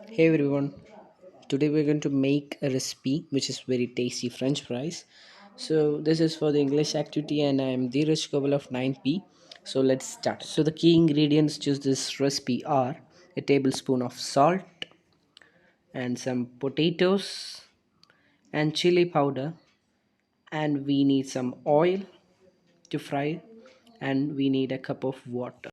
Hey everyone, today we're going to make a recipe which is very tasty French fries. So, this is for the English activity, and I am Dheeraj Koval of 9P. So, let's start. So, the key ingredients to this recipe are a tablespoon of salt and some potatoes and chili powder, and we need some oil to fry, and we need a cup of water.